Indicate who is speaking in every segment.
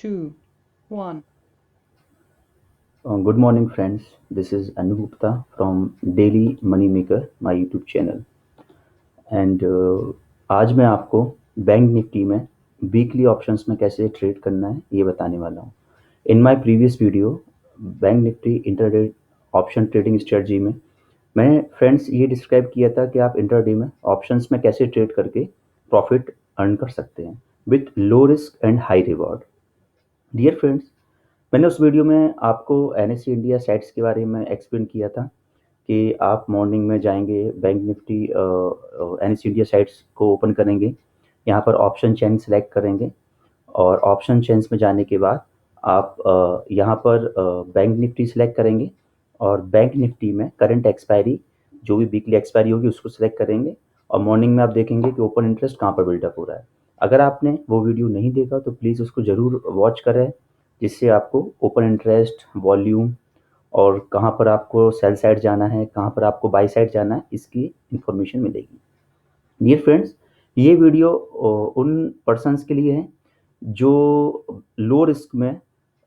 Speaker 1: two, one.
Speaker 2: Good morning, friends. This is Anu Gupta from Daily Moneymaker, my YouTube channel. And आज मैं आपको bank Nifty में weekly options में कैसे trade करना है ये बताने वाला हूँ। In my previous video bank Nifty intraday option trading strategy में मैंने फ्रेंड्स ये डिस्क्राइब किया था कि आप इंटरडे में ऑप्शंस में कैसे ट्रेड करके प्रॉफिट अर्न कर सकते हैं with low risk and high reward. Dear friends, मैंने उस वीडियो में आपको एनएससी इंडिया साइट्स के बारे में एक्सप्लेन किया था कि आप मॉर्निंग में जाएंगे bank Nifty NSC India sites को ओपन करेंगे, यहाँ पर ऑप्शन चेन सेलेक्ट करेंगे और ऑप्शन चेन्स में जाने के बाद आप यहाँ पर बैंक निफ्टी सेलेक्ट करेंगे और बैंक निफ्टी में करंट एक्सपायरी जो भी वीकली एक्सपायरी होगी उसको सिलेक्ट करेंगे और मॉर्निंग में आप देखेंगे कि ओपन इंटरेस्ट कहाँ पर बिल्डअप हो रहा है। अगर आपने वो वीडियो नहीं देखा तो प्लीज़ उसको ज़रूर वॉच करें, जिससे आपको ओपन इंटरेस्ट, वॉल्यूम और कहाँ पर आपको सेल साइड जाना है, कहाँ पर आपको बाई साइड जाना है, इसकी इन्फॉर्मेशन मिलेगी। डियर फ्रेंड्स, ये वीडियो उन पर्सन्स के लिए है जो लो रिस्क में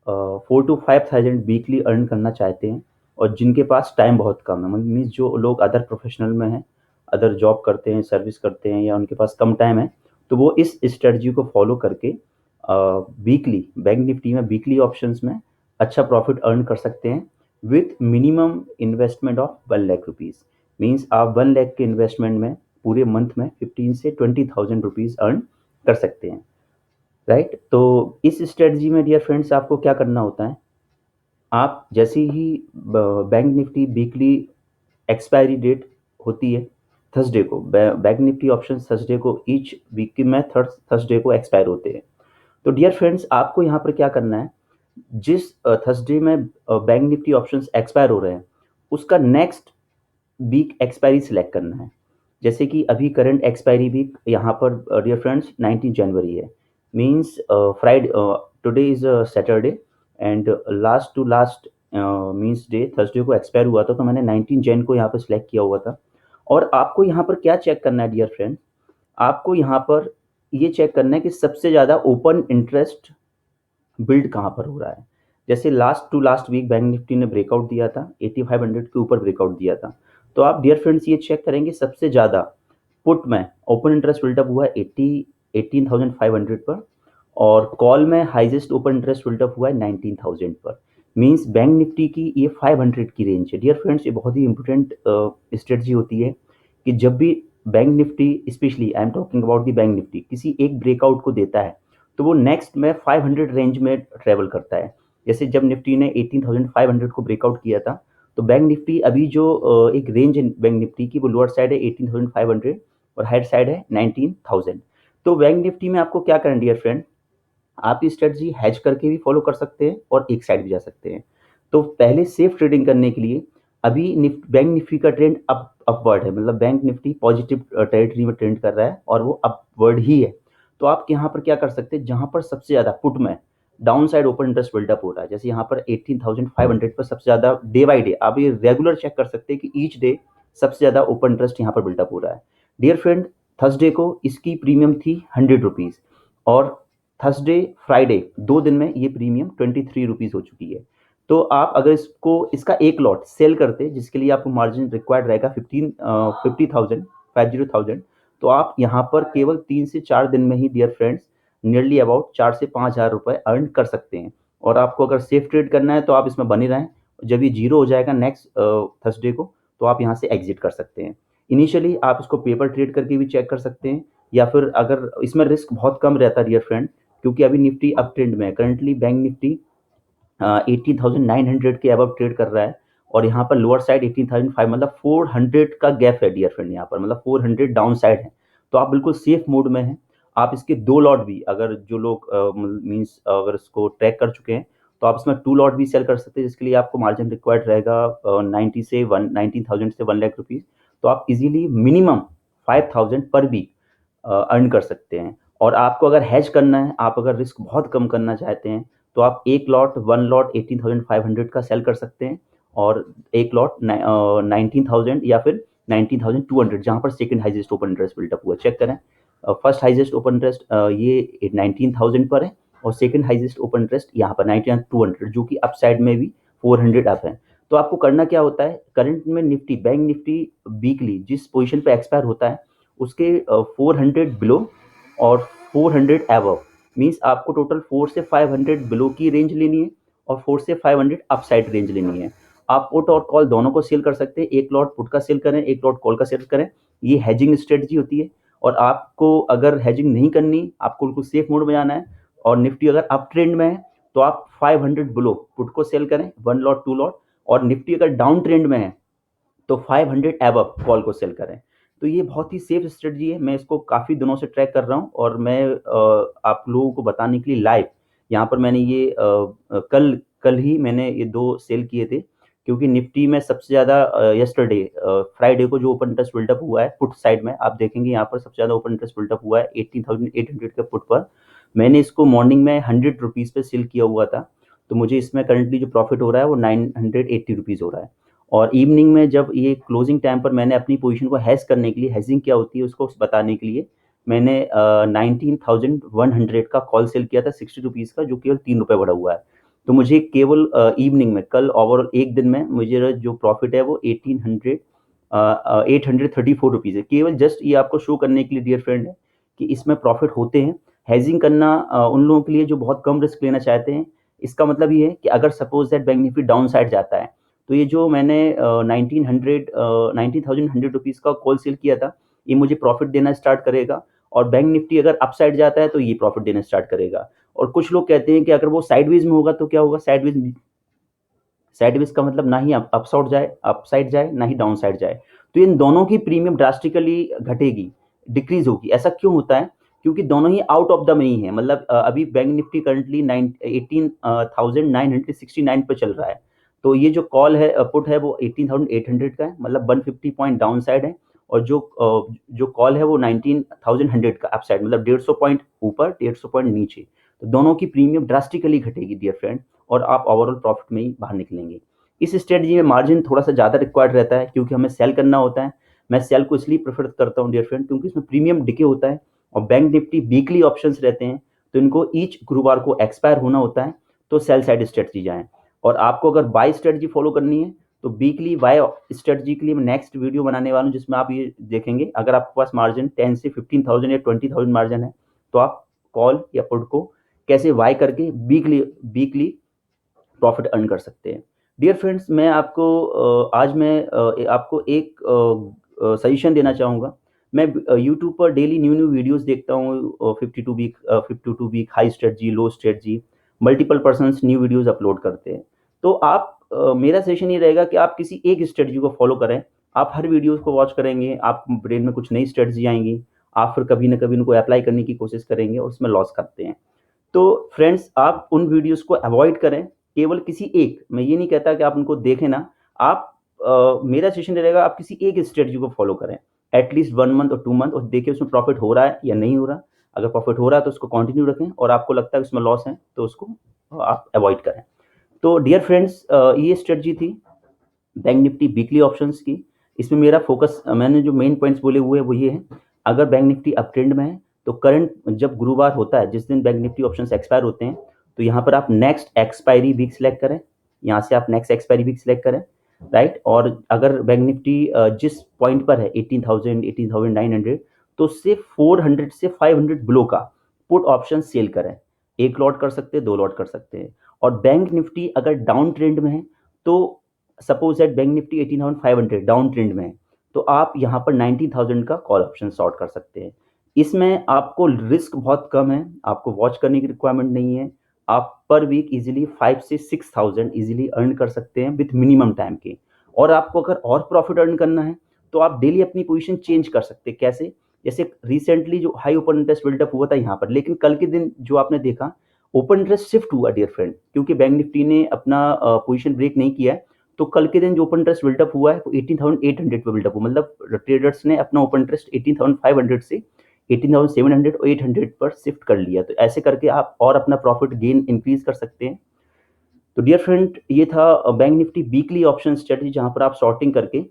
Speaker 2: 4 to 5 thousand वीकली अर्न करना चाहते हैं और जिनके पास टाइम बहुत कम है। मीन्स जो लोग अदर प्रोफेशनल में हैं, अदर जॉब करते हैं, सर्विस करते हैं या उनके पास कम टाइम है, तो वो इस स्ट्रेटजी को फॉलो करके वीकली बैंक निफ्टी में वीकली ऑप्शंस में अच्छा प्रॉफिट अर्न कर सकते हैं with minimum investment of 1 lakh rupees. Means आप 1 लाख के इन्वेस्टमेंट में पूरे मंथ में 15 से 20 थाउजेंड रुपीज़ अर्न कर सकते हैं, राइट। तो इस स्ट्रेटजी में डियर फ्रेंड्स आपको क्या करना होता है, आप जैसे ही bank nifty weekly expiry date होती है थर्सडे को, बैंक निफ्टी ऑप्शन थर्सडे को, ईच वीक में थर्सडे को एक्सपायर होते हैं। तो डियर फ्रेंड्स, आपको यहाँ पर क्या करना है, जिस थर्सडे में बैंक निफ्टी ऑप्शंस एक्सपायर हो रहे हैं उसका नेक्स्ट वीक एक्सपायरी सिलेक्ट करना है। जैसे कि अभी करंट एक्सपायरी वीक यहाँ पर डियर फ्रेंड्स 19 जनवरी है। Means Friday, today is Saturday and last to last means day Thursday को एक्सपायर हुआ था, तो मैंने 19 जैन को यहाँ पर सिलेक्ट किया हुआ था। और आपको यहाँ पर क्या चेक करना है डियर फ्रेंड, आपको यहाँ पर ये चेक करना है कि सबसे ज़्यादा ओपन इंटरेस्ट बिल्ड कहाँ पर हो रहा है। जैसे last to last week bank Nifty ने ब्रेकआउट दिया था, 8500 के ऊपर ब्रेकआउट दिया था। तो आप डियर फ्रेंड्स ये चेक करेंगे सबसे ज़्यादा पुट में ओपन इंटरेस्ट बिल्डअप हुआ है 18,500 पर और कॉल में हाईएस्ट ओपन इंटरेस्ट बिल्डअप हुआ है 19,000 पर। मींस बैंक निफ्टी की ये 500 की रेंज है। डियर फ्रेंड्स, ये बहुत ही इंपॉर्टेंट स्ट्रेटजी होती है कि जब भी bank Nifty, specially I am talking about the bank Nifty, किसी एक ब्रेकआउट को देता है तो वो नेक्स्ट में 500 रेंज में ट्रेवल करता है। जैसे जब निफ्टी ने 18,500 को ब्रेकआउट किया था, तो बैंक निफ्टी अभी जो एक रेंज है बैंक निफ्टी की, वो लोअर साइड है 18,500 और हायर साइड है 19,000। तो बैंक निफ्टी में आपको क्या करना है डियर फ्रेंड, आप ये स्ट्रेटजी हैज करके भी फॉलो कर सकते हैं और एक साइड भी जा सकते हैं। तो पहले सेफ ट्रेडिंग करने के लिए अभी बैंक निफ्टी का ट्रेंड अपवर्ड है, मतलब बैंक निफ्टी पॉजिटिव टेरिटरी में ट्रेंड कर रहा है और वो अपवर्ड ही है। तो आप यहाँ पर क्या कर सकते हैं, जहाँ पर सबसे ज़्यादा पुट में down side open interest buildup हो रहा है, जैसे यहाँ पर 18,500 पर सबसे ज़्यादा डे बाई डे आप ये रेगुलर चेक कर सकते हैं कि ईच डे सबसे ज़्यादा ओपन इंटरेस्ट यहाँ पर बिल्डअप हो रहा है। डियर फ्रेंड, थर्सडे को इसकी प्रीमियम थी 100 रुपीज़ और थर्सडे फ्राइडे 2 दिन में ये प्रीमियम 23 रुपीज़ हो चुकी है। तो आप अगर इसको इसका एक लॉट सेल करते जिसके लिए आपको मार्जिन रिक्वायर्ड रहेगा 50,000, तो आप यहाँ पर केवल 3 से 4 दिन में ही डियर फ्रेंड्स नियरली अबाउट 4 से 5 हज़ार रुपये अर्न कर सकते हैं। और आपको अगर सेफ ट्रेड करना है तो आप इसमें बने रहें, जब ये जीरो हो जाएगा नेक्स्ट थर्सडे को तो आप यहाँ से एग्जिट कर सकते हैं। इनिशियली आप इसको पेपर ट्रेड करके भी चेक कर सकते हैं, या फिर अगर इसमें रिस्क बहुत कम रहता है डियर फ्रेंड, क्योंकि अभी निफ्टी अप ट्रेंड में है। करंटली बैंक निफ्टी 18,900 के अबव ट्रेड कर रहा है और यहाँ पर लोअर साइड 18,500, मतलब 400 का गैप है डियर फ्रेंड, यहाँ पर मतलब 400 डाउन साइड है। तो आप बिल्कुल सेफ मोड में हैं। आप इसके 2 लॉट भी, अगर जो लोग मीन्स अगर इसको ट्रैक कर चुके हैं तो आप इसमें 2 लॉट भी सेल कर सकते हैं, जिसके लिए आपको मार्जिन रिक्वायर्ड रहेगा 19,000 से 1 लाख रुपीज़। तो आप इजीली मिनिमम 5,000 पर वीक अर्न कर सकते हैं। और आपको अगर हैज करना है, आप अगर रिस्क बहुत कम करना चाहते हैं, तो आप वन लॉट 18,500 का सेल कर सकते हैं और एक लॉट 19,000 या फिर 19,200, जहाँ पर second highest open interest buildup हुआ चेक करें। फर्स्ट हाईएस्ट ओपन इंटरेस्ट ये 19,000 पर है और सेकंड हाईएस्ट ओपन इंटरेस्ट यहाँ पर 99,200 जो कि अपसाइड में भी 400 अप है। तो आपको करना क्या होता है, करंट में निफ्टी बैंक निफ्टी वीकली जिस पोजीशन पे एक्सपायर होता है उसके 400 बिलो और 400 अबव, मींस आपको टोटल 4 से 500 बिलो की रेंज लेनी है और 4 से 500 अपसाइड रेंज लेनी है। आप पुट और कॉल दोनों को सेल कर सकते हैं, एक लॉट पुट का सेल करें, एक लॉट कॉल का सेल करें। ये हेजिंग स्ट्रेटजी होती है। और आपको अगर हेजिंग नहीं करनी, आपको बिल्कुल सेफ मोड में जाना है और निफ्टी अगर अप ट्रेंड में है तो आप 500 बिलो पुट को सेल करें, 1 लॉट 2 लॉट, और निफ्टी अगर डाउन ट्रेंड में है तो 500 अबव कॉल को सेल करें। तो ये बहुत ही सेफ स्ट्रेटजी है। मैं इसको काफ़ी दिनों से ट्रैक कर रहा हूँ और मैं आप लोगों को बताने के लिए लाइव यहाँ पर मैंने ये कल कल ही मैंने ये 2 सेल किए थे, क्योंकि निफ्टी में सबसे ज़्यादा यस्टरडे फ्राइडे को जो ओपन इंटरेस्ट बिल्डअप हुआ है पुट साइड में, आप देखेंगे यहाँ पर सबसे ज़्यादा ओपन इंटरेस्ट बिल्डअप हुआ है 18,800 के पुट पर। मैंने इसको मॉर्निंग में 100 रुपीज़ पे सेल किया हुआ था, तो मुझे इसमें करंटली जो प्रॉफिट हो रहा है वो 980 रुपीज़ हो रहा है। और इवनिंग में जब ये क्लोजिंग टाइम पर मैंने अपनी पोजीशन को हैश करने के लिए, हेजिंग क्या होती है उसको बताने के लिए, मैंने 19,100 का कॉल सेल किया था 60 रुपीज़ का, जो केवल 3 रुपये बढ़ा हुआ है। तो मुझे केवल इवनिंग में कल ओवरऑल एक दिन में मुझे जो प्रॉफिट है वो 834 रुपीज़ है। केवल जस्ट ये आपको शो करने के लिए डियर फ्रेंड है कि इसमें प्रॉफिट होते हैं। हेजिंग करना उन लोगों के लिए जो बहुत कम रिस्क लेना चाहते हैं। इसका मतलब ये है कि अगर suppose that bank Nifty down side जाता है तो ये जो मैंने 19,100 रुपीज़ का कॉल सेल किया था ये मुझे प्रॉफिट देना स्टार्ट करेगा। और बैंक निफ्टी अगर अप साइड जाता है तो ये प्रॉफिट देना स्टार्ट करेगा। और कुछ लोग कहते हैं कि अगर वो साइडवेज में होगा तो क्या होगा, साइडवेज, साइडवेज का मतलब ना ही अप साइड जाए ना ही डाउन साइड जाए। तो इन दोनों की प्रीमियम ड्रास्टिकली घटेगी, डिक्रीज होगी। ऐसा क्यों होता है, क्योंकि दोनों ही आउट ऑफ द मनी है। मतलब अभी बैंक निफ्टी करंटली 18,969 पे चल रहा है, तो ये जो कॉल है पुट है वो 18,800 का है, मतलब 150 पॉइंट डाउन साइड है। और जो कॉल है वो 19,100 का अपसाइड, मतलब 150 पॉइंट ऊपर 150 पॉइंट नीचे। तो दोनों की प्रीमियम ड्रास्टिकली घटेगी डियर फ्रेंड, और आप ओवरऑल प्रॉफिट में ही बाहर निकलेंगे। इस स्ट्रेटजी में मार्जिन थोड़ा सा ज़्यादा रिक्वायर्ड रहता है, क्योंकि हमें सेल करना होता है। मैं सेल को इसलिए प्रेफर करता हूँ डियर फ्रेंड, क्योंकि इसमें प्रीमियम डिके होता है और बैंक निफ्टी वीकली ऑप्शंस रहते हैं, तो इनको ईच गुरुवार को एक्सपायर होना होता है। तो सेल साइड स्ट्रेटजी जाएं। और आपको अगर बाय स्ट्रेटजी फॉलो करनी है तो वीकली बाय स्ट्रेटजी के लिए मैं नेक्स्ट वीडियो बनाने वाला हूँ, जिसमें आप ये देखेंगे अगर आपके पास मार्जिन 10 से 15,000 या 20,000 मार्जिन है तो आप कॉल या पुट को कैसे बाय करके वीकली वीकली प्रॉफिट अर्न कर सकते हैं। डियर फ्रेंड्स, मैं आपको आज मैं आपको एक सजेशन देना चाहूँगा। मैं यूट्यूब पर डेली न्यू न्यू वीडियोस देखता हूँ, 52 week high strategy, low strategy, multiple persons new videos upload करते हैं। तो आप मेरा सजेशन ये रहेगा कि आप किसी एक स्ट्रेटजी को फॉलो करें। आप हर वीडियोस को वॉच करेंगे, आप ब्रेन में कुछ नई स्ट्रेटजी आएंगी, आप फिर कभी ना कभी उनको अप्लाई करने की कोशिश करेंगे और उसमें लॉस करते हैं। तो फ्रेंड्स, आप उन वीडियोस को अवॉइड करें, केवल किसी एक, मैं ये नहीं कहता कि आप उनको देखें ना, आप मेरा सजेशन रहेगा आप किसी एक स्ट्रेटजी को फॉलो करें एटलीस्ट 1 मंथ और 2 मंथ, और देखिए उसमें प्रॉफिट हो रहा है या नहीं हो रहा। अगर प्रॉफिट हो रहा है तो उसको कंटिन्यू रखें, और आपको लगता है उसमें लॉस है तो उसको आप अवॉइड करें। तो डियर फ्रेंड्स, ये स्ट्रेटजी थी बैंक निफ्टी वीकली ऑप्शंस की। इसमें मेरा फोकस, मैंने जो मेन पॉइंट्स बोले हुए हैं वो ये है, अगर बैंक निफ्टी अप ट्रेंड में है तो करंट जब गुरुवार होता है जिस दिन बैंक निफ्टी ऑप्शंस एक्सपायर होते हैं, तो यहाँ पर आप नेक्स्ट एक्सपायरी वीक सिलेक्ट करें, यहाँ से आप नेक्स्ट एक्सपायरी वीक सिलेक्ट करें, राइट। और अगर बैंक निफ्टी जिस पॉइंट पर है 18,000 18,900, तो उससे 400 से 500 बिलो का पुट ऑप्शन सेल करें। एक लॉट कर सकते हैं, 2 लॉट कर सकते हैं। और बैंक निफ्टी अगर डाउन ट्रेंड में है तो suppose that bank Nifty 18,500 down trend में है, तो आप यहाँ पर 19,000 का कॉल ऑप्शन शॉर्ट कर सकते हैं। इसमें आपको रिस्क बहुत कम है, आपको वॉच करने की रिक्वायरमेंट नहीं है। आप पर वीक इजीली 5 से 6,000 इजीली अर्न कर सकते हैं विथ मिनिमम टाइम के। और आपको अगर और प्रॉफिट अर्न करना है तो आप डेली अपनी पोजीशन चेंज कर सकते हैं। कैसे? जैसे रिसेंटली जो हाई ओपन इंटरेस्ट बिल्डअप हुआ था यहाँ पर, लेकिन कल के दिन जो आपने देखा ओपन इंटरेस्ट शिफ्ट हुआ डियर फ्रेंड, क्योंकि बैंक निफ्टी ने अपना पोजीशन ब्रेक नहीं किया है। तो कल के दिन जो ओपन इंटरेस्ट बिल्डअप हुआ है वो 18,800 पे बिल्डअप हुआ, मतलब ट्रेडर्स ने अपना ओपन इंटरेस्ट 18,500 से 18,700 और 800 पर शिफ्ट कर लिया। तो ऐसे करके आप और अपना प्रॉफिट गेन इंक्रीज कर सकते हैं। तो डियर फ्रेंड, ये था bank nifty weekly option strategy, जहां पर आप शॉर्टिंग करके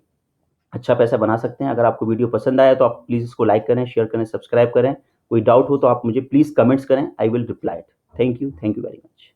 Speaker 2: अच्छा पैसा बना सकते हैं। अगर आपको वीडियो पसंद आया तो आप प्लीज़ इसको लाइक करें, शेयर करें, सब्सक्राइब करें। कोई डाउट हो तो आप मुझे प्लीज़ कमेंट्स करें, I will reply. Thank you very much.